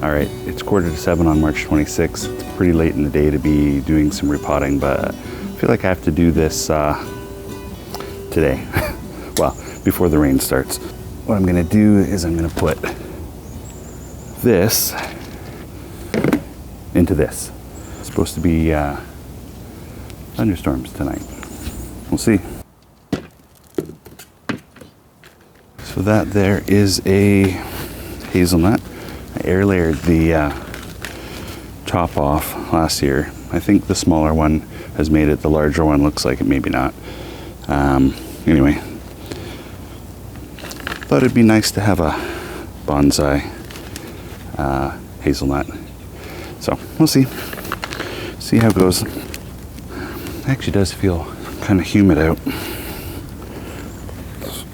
All right, it's 6:45 on March 26th. It's pretty late in the day to be doing some repotting, but I feel like I have to do this today. Well, before the rain starts. What I'm gonna do is I'm gonna put this into this. It's supposed to be thunderstorms tonight. We'll see. So that there is a hazelnut. I air layered the top off last year. I think the smaller one has made it. The larger one looks like it, maybe not. Anyway, thought it'd be nice to have a bonsai hazelnut. So we'll see how it goes. It actually does feel kind of humid out. It's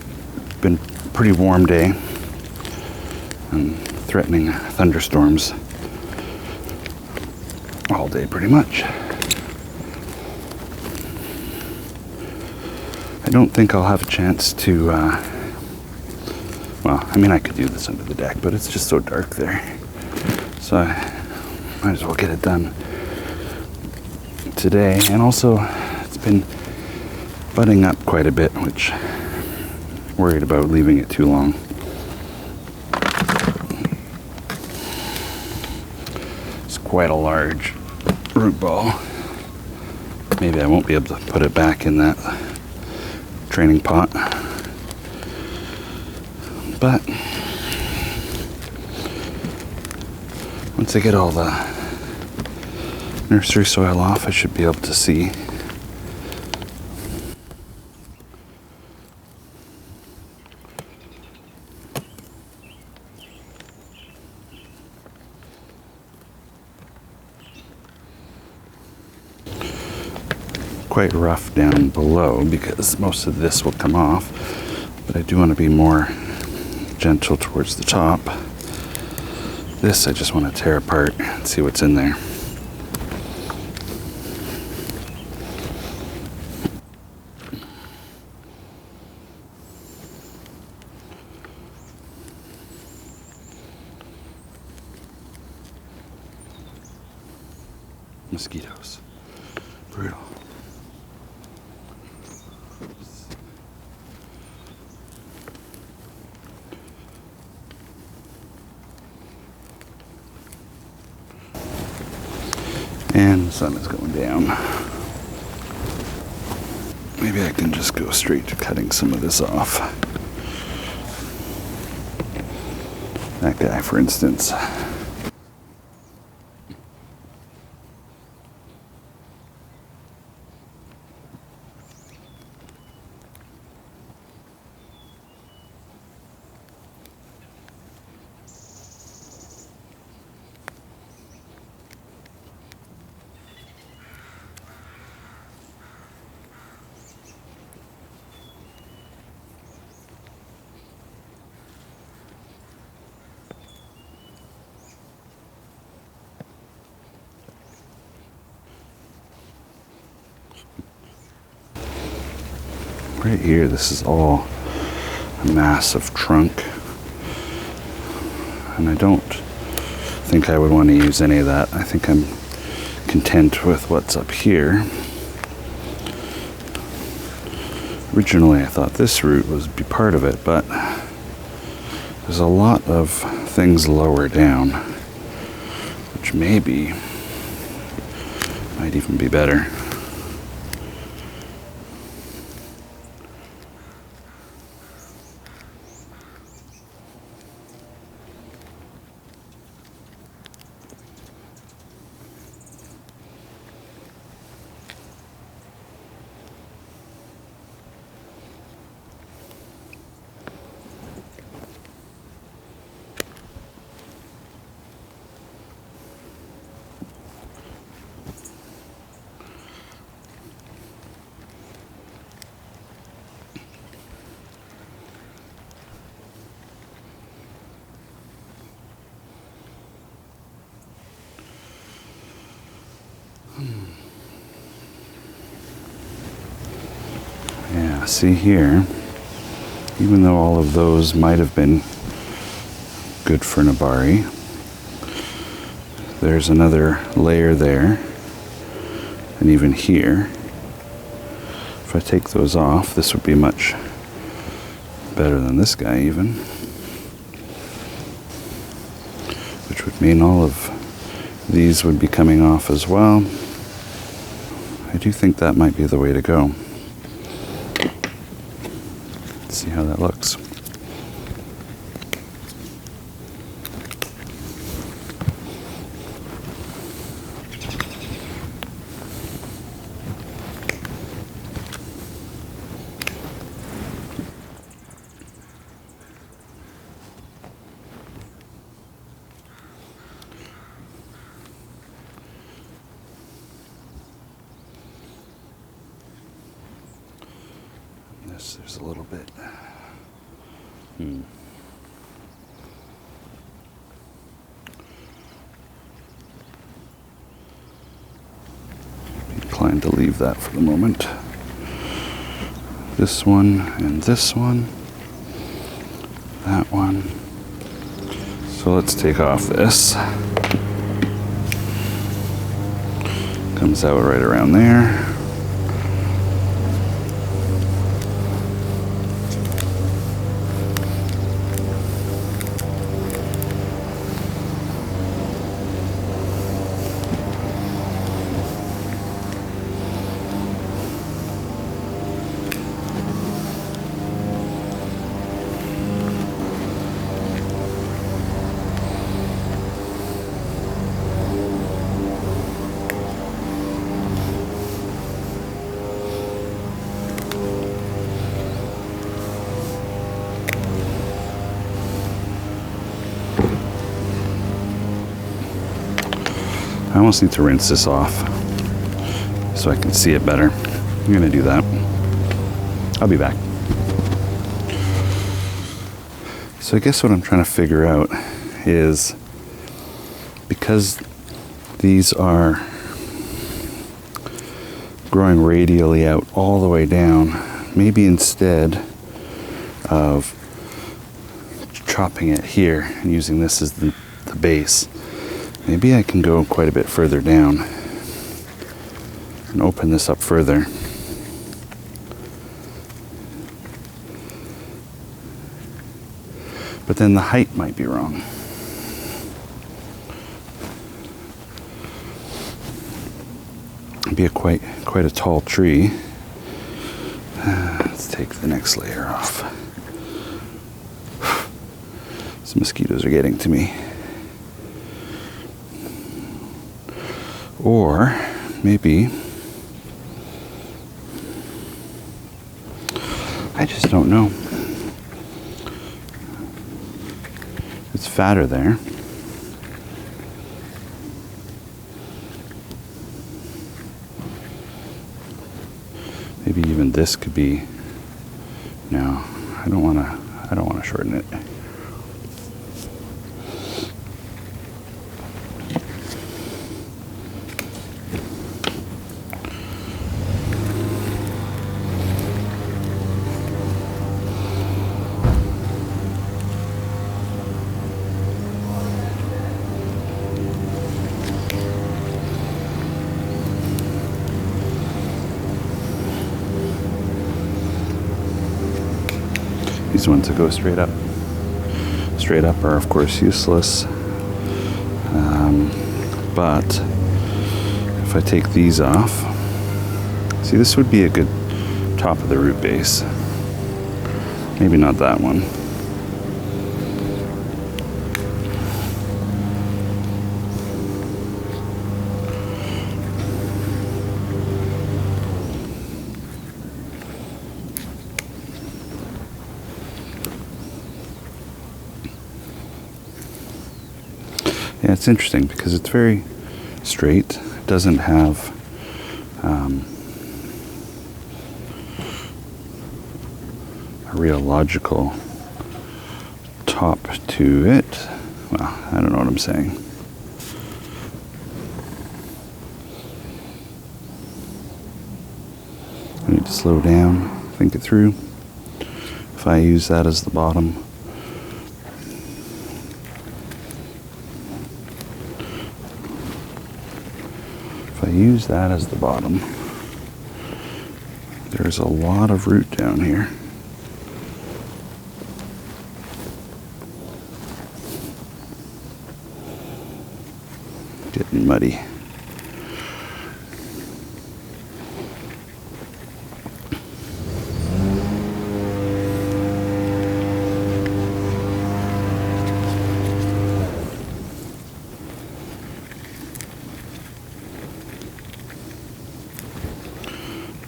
been a pretty warm day and threatening thunderstorms all day pretty much. I don't think I'll have a chance to, well, I mean I could do this under the deck, but it's just so dark there. So I might as well get it done today. And also it's been budding up quite a bit, which I'm worried about leaving it too long. It's quite a large root ball. Maybe I won't be able to put it back in that training pot, but once I get all the nursery soil off, I should be able to see. Quite rough down below because most of this will come off, but I do want to be more gentle towards the top. This I just want to tear apart and see what's in there. Mosquitoes. Brutal. And the sun is going down. Maybe I can just go straight to cutting some of this off. That guy, for instance. Right here, this is all a massive trunk, and I don't think I would want to use any of that. I think I'm content with what's up here. Originally I thought this root would be part of it, but there's a lot of things lower down, which maybe might even be better. Yeah, see here, even though all of those might have been good for Nabari, There's another layer there, and even here. If I take those off, this would be much better than this guy even. Which would mean all of these would be coming off as well. I do think that might be the way to go. Let's see how that looks. There's a little bit. Inclined to leave that for the moment. This one and this one. That one. So let's take off this. Comes out right around there. I almost need to rinse this off so I can see it better. I'm gonna do that. I'll be back. So I guess what I'm trying to figure out is, because these are growing radially out all the way down, maybe instead of chopping it here and using this as the base, maybe I can go quite a bit further down and open this up further. But then the height might be wrong. It'd be quite a tall tree. Let's take the next layer off. These mosquitoes are getting to me. Or maybe, I just don't know. It's fatter there. Maybe even this could be. No, I don't want to shorten it. These ones that go straight up are of course useless, but if I take these off, see, this would be a good top of the root base. Maybe not that one. Yeah, it's interesting because it's very straight. It doesn't have a real logical top to it. Well, I don't know what I'm saying. I need to slow down, think it through. If I use that as the bottom, use that as the bottom. There's a lot of root down here. Getting muddy.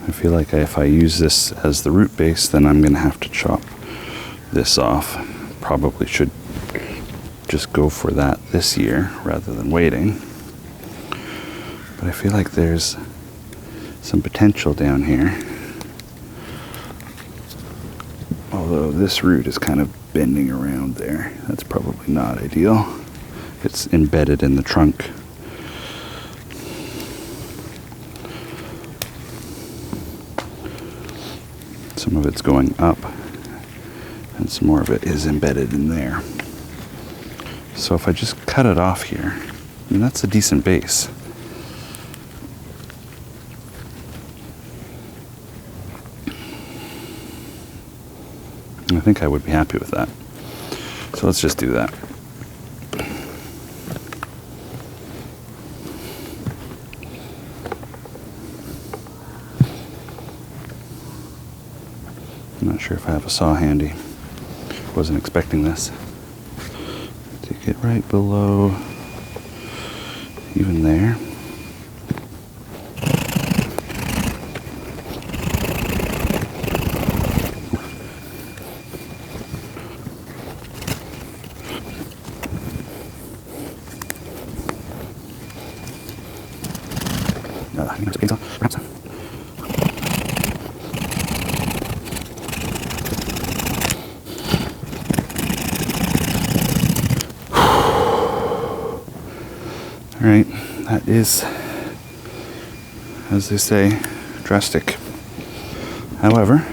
I feel like if I use this as the root base, then I'm going to have to chop this off. Probably should just go for that this year rather than waiting. But I feel like there's some potential down here. Although this root is kind of bending around there. That's probably not ideal. It's embedded in the trunk. Some of it's going up, and some more of it is embedded in there. So if I just cut it off here, I mean, that's a decent base. I think I would be happy with that. So let's just do that. I'm not sure if I have a saw handy. Wasn't expecting this. Take it right below, even there. Alright, that is, as they say, Drastic. However,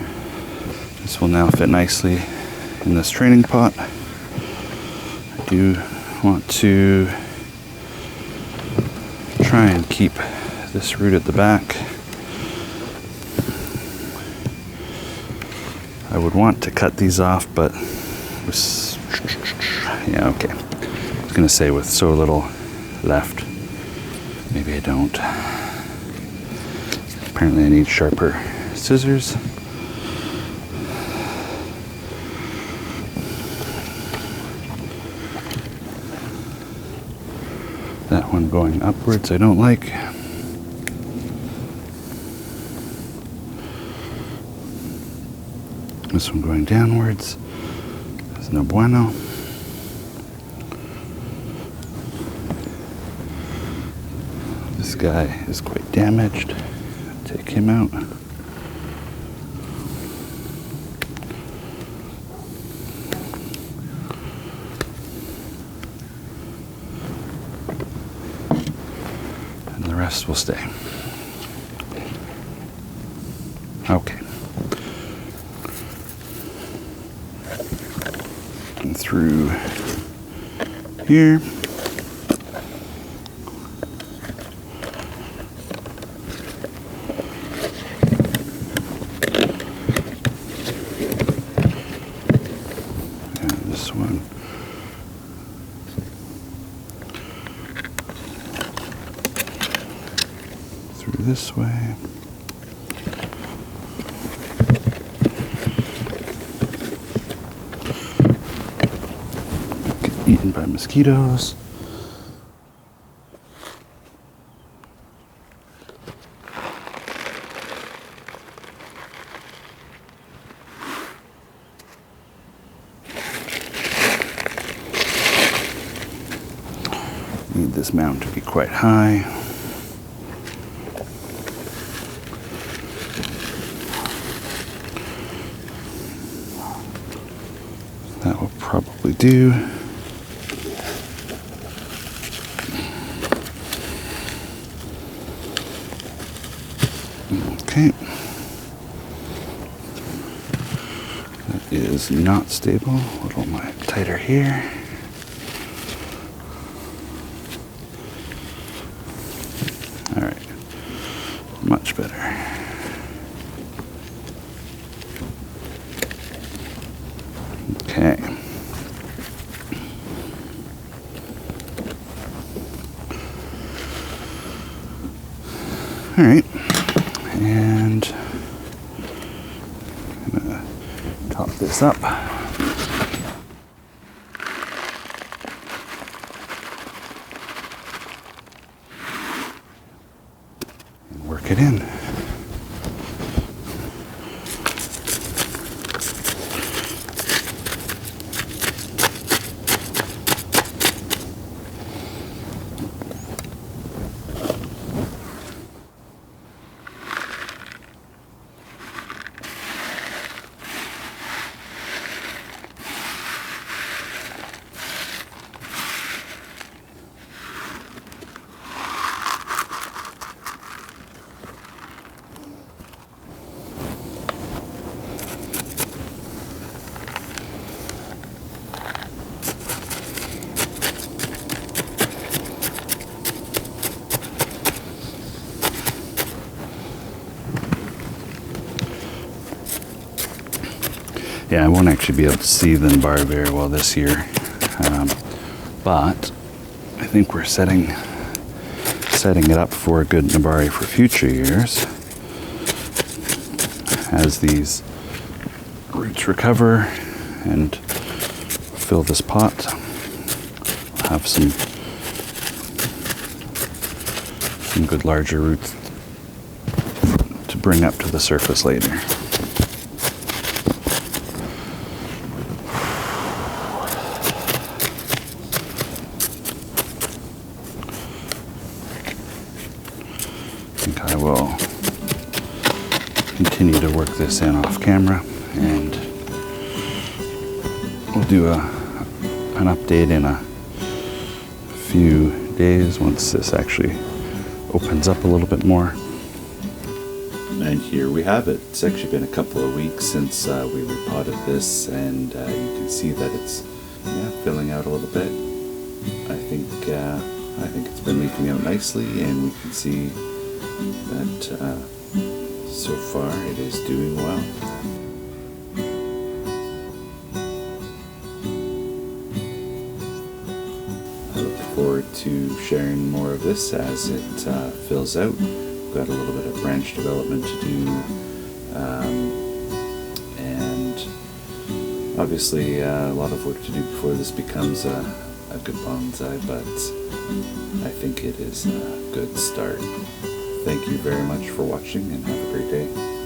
this will now fit nicely in this training pot. I do want to try and keep this root at the back. I would want to cut these off, but yeah, okay. I was gonna say with so little left, maybe I don't. Apparently I need sharper scissors. That one going upwards I don't like. This one going downwards is no bueno. This guy is quite damaged. Take him out. And the rest will stay. Okay. And through here. One through this way. Get eaten by mosquitoes. Need this mound to be quite high. That will probably do. Okay. That is not stable. A little more tighter here. All right. Much better. Okay. All right. And I'm gonna top this up. And work it in. Yeah, I won't actually be able to see the bar very well this year, but I think we're setting it up for a good nabari for future years. As these roots recover and fill this pot, we'll have some good larger roots to bring up to the surface later. I will continue to work this in off camera, and we'll do an update in a few days once this actually opens up a little bit more. And here we have it. It's actually been a couple of weeks since we repotted this, and you can see that it's filling out a little bit. I think it's been leafing out nicely, and we can see that so far it is doing well. I look forward to sharing more of this as it fills out. We've got a little bit of branch development to do, and obviously a lot of work to do before this becomes a good bonsai, but I think it is a good start. Thank you very much for watching, and have a great day.